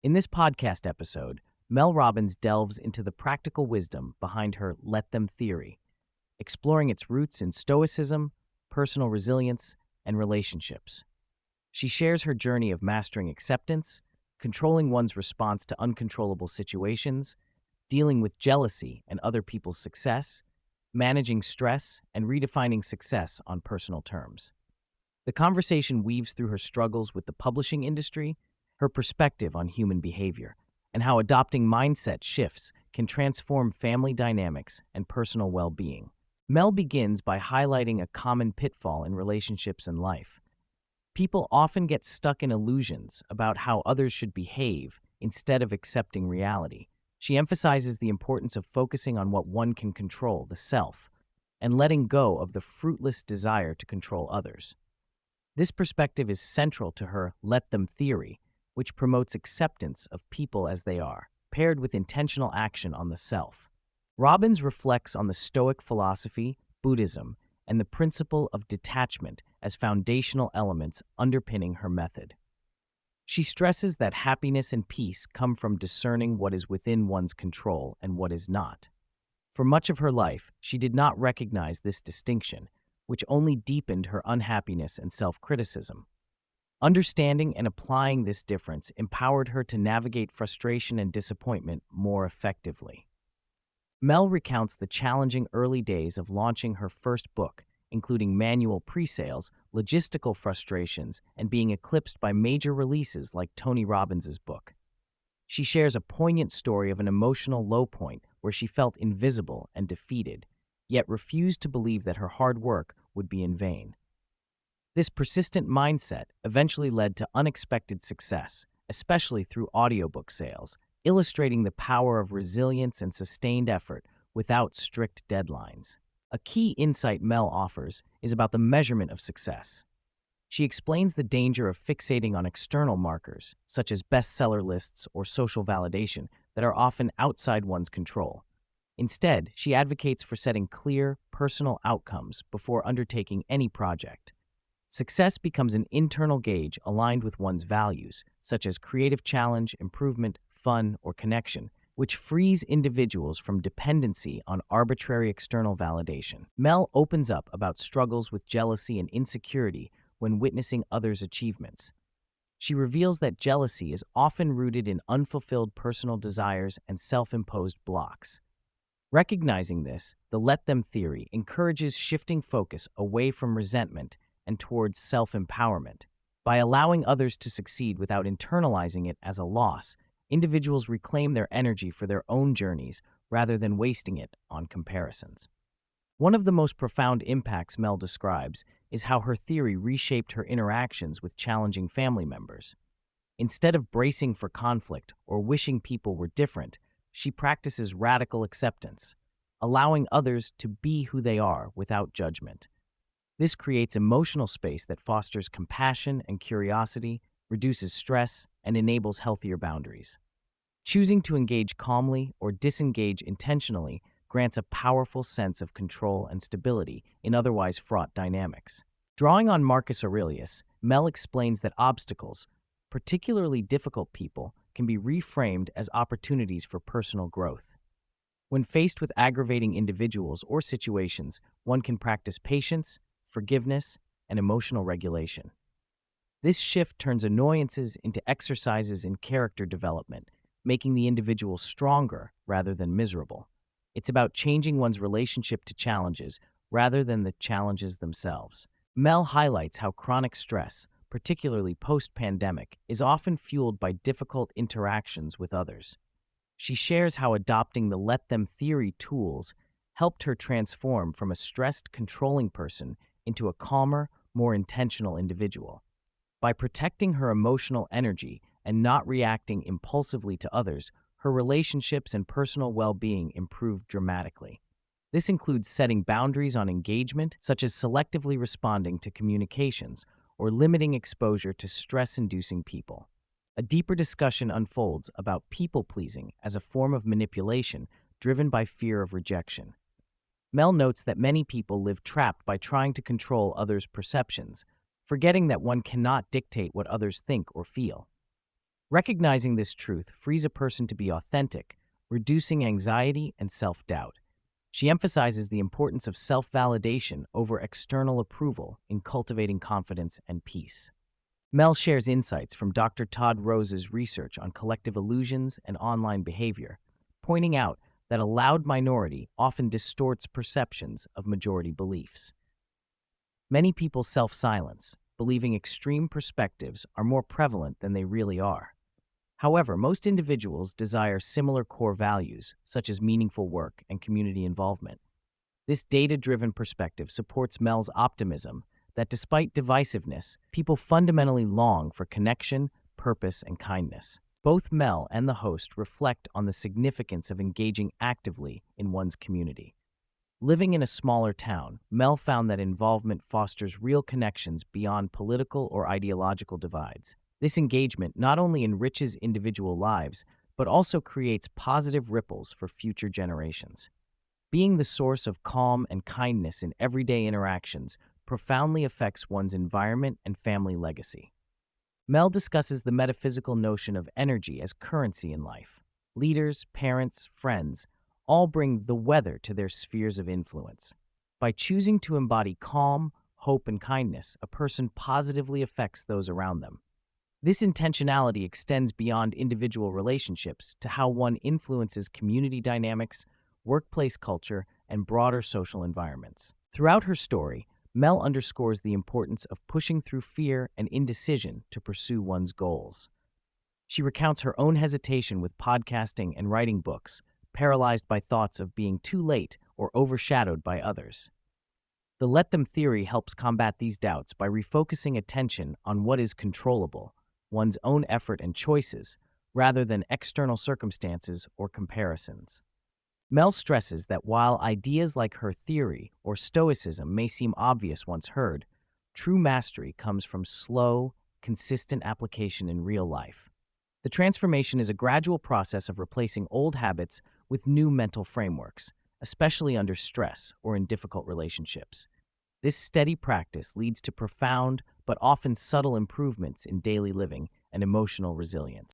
In this podcast episode, Mel Robbins delves into the practical wisdom behind her Let Them theory, exploring its roots in Stoicism, personal resilience, and relationships. She shares her journey of mastering acceptance, controlling one's response to uncontrollable situations, dealing with jealousy and other people's success, managing stress, and redefining success on personal terms. The conversation weaves through her struggles with the publishing industry, her perspective on human behavior, and how adopting mindset shifts can transform family dynamics and personal well-being. Mel begins by highlighting a common pitfall in relationships and life. People often get stuck in illusions about how others should behave instead of accepting reality. She emphasizes the importance of focusing on what one can control, the self, and letting go of the fruitless desire to control others. This perspective is central to her Let Them theory, which promotes acceptance of people as they are, paired with intentional action on the self. Robbins reflects on the Stoic philosophy, Buddhism, and the principle of detachment as foundational elements underpinning her method. She stresses that happiness and peace come from discerning what is within one's control and what is not. For much of her life, she did not recognize this distinction, which only deepened her unhappiness and self-criticism. Understanding and applying this difference empowered her to navigate frustration and disappointment more effectively. Mel recounts the challenging early days of launching her first book, including manual pre-sales, logistical frustrations, and being eclipsed by major releases like Tony Robbins' book. She shares a poignant story of an emotional low point where she felt invisible and defeated, yet refused to believe that her hard work would be in vain. This persistent mindset eventually led to unexpected success, especially through audiobook sales, illustrating the power of resilience and sustained effort without strict deadlines. A key insight Mel offers is about the measurement of success. She explains the danger of fixating on external markers, such as bestseller lists or social validation, that are often outside one's control. Instead, she advocates for setting clear, personal outcomes before undertaking any project. Success becomes an internal gauge aligned with one's values, such as creative challenge, improvement, fun, or connection, which frees individuals from dependency on arbitrary external validation. Mel opens up about struggles with jealousy and insecurity when witnessing others' achievements. She reveals that jealousy is often rooted in unfulfilled personal desires and self-imposed blocks. Recognizing this, the Let Them theory encourages shifting focus away from resentment and towards self-empowerment. By allowing others to succeed without internalizing it as a loss, individuals reclaim their energy for their own journeys rather than wasting it on comparisons. One of the most profound impacts Mel describes is how her theory reshaped her interactions with challenging family members. Instead of bracing for conflict or wishing people were different, she practices radical acceptance, allowing others to be who they are without judgment. This creates emotional space that fosters compassion and curiosity, reduces stress, and enables healthier boundaries. Choosing to engage calmly or disengage intentionally grants a powerful sense of control and stability in otherwise fraught dynamics. Drawing on Marcus Aurelius, Mel explains that obstacles, particularly difficult people, can be reframed as opportunities for personal growth. When faced with aggravating individuals or situations, one can practice patience, forgiveness, and emotional regulation. This shift turns annoyances into exercises in character development, making the individual stronger rather than miserable. It's about changing one's relationship to challenges rather than the challenges themselves. Mel highlights how chronic stress, particularly post-pandemic, is often fueled by difficult interactions with others. She shares how adopting the Let Them theory tools helped her transform from a stressed, controlling person into a calmer, more intentional individual. By protecting her emotional energy and not reacting impulsively to others, her relationships and personal well-being improved dramatically. This includes setting boundaries on engagement, such as selectively responding to communications or limiting exposure to stress-inducing people. A deeper discussion unfolds about people-pleasing as a form of manipulation driven by fear of rejection. Mel notes that many people live trapped by trying to control others' perceptions, forgetting that one cannot dictate what others think or feel. Recognizing this truth frees a person to be authentic, reducing anxiety and self-doubt. She emphasizes the importance of self-validation over external approval in cultivating confidence and peace. Mel shares insights from Dr. Todd Rose's research on collective illusions and online behavior, pointing out that a loud minority often distorts perceptions of majority beliefs. Many people self-silence, believing extreme perspectives are more prevalent than they really are. However, most individuals desire similar core values, such as meaningful work and community involvement. This data-driven perspective supports Mel's optimism that despite divisiveness, people fundamentally long for connection, purpose, and kindness. Both Mel and the host reflect on the significance of engaging actively in one's community. Living in a smaller town, Mel found that involvement fosters real connections beyond political or ideological divides. This engagement not only enriches individual lives, but also creates positive ripples for future generations. Being the source of calm and kindness in everyday interactions profoundly affects one's environment and family legacy. Mel discusses the metaphysical notion of energy as currency in life. Leaders, parents, friends all bring the weather to their spheres of influence. By choosing to embody calm, hope, and kindness, a person positively affects those around them. This intentionality extends beyond individual relationships to how one influences community dynamics, workplace culture, and broader social environments. Throughout her story, Mel underscores the importance of pushing through fear and indecision to pursue one's goals. She recounts her own hesitation with podcasting and writing books, paralyzed by thoughts of being too late or overshadowed by others. The let them theory helps combat these doubts by refocusing attention on what is controllable, one's own effort and choices, rather than external circumstances or comparisons. Mel stresses that while ideas like her theory or Stoicism may seem obvious once heard, true mastery comes from slow, consistent application in real life. The transformation is a gradual process of replacing old habits with new mental frameworks, especially under stress or in difficult relationships. This steady practice leads to profound but often subtle improvements in daily living and emotional resilience.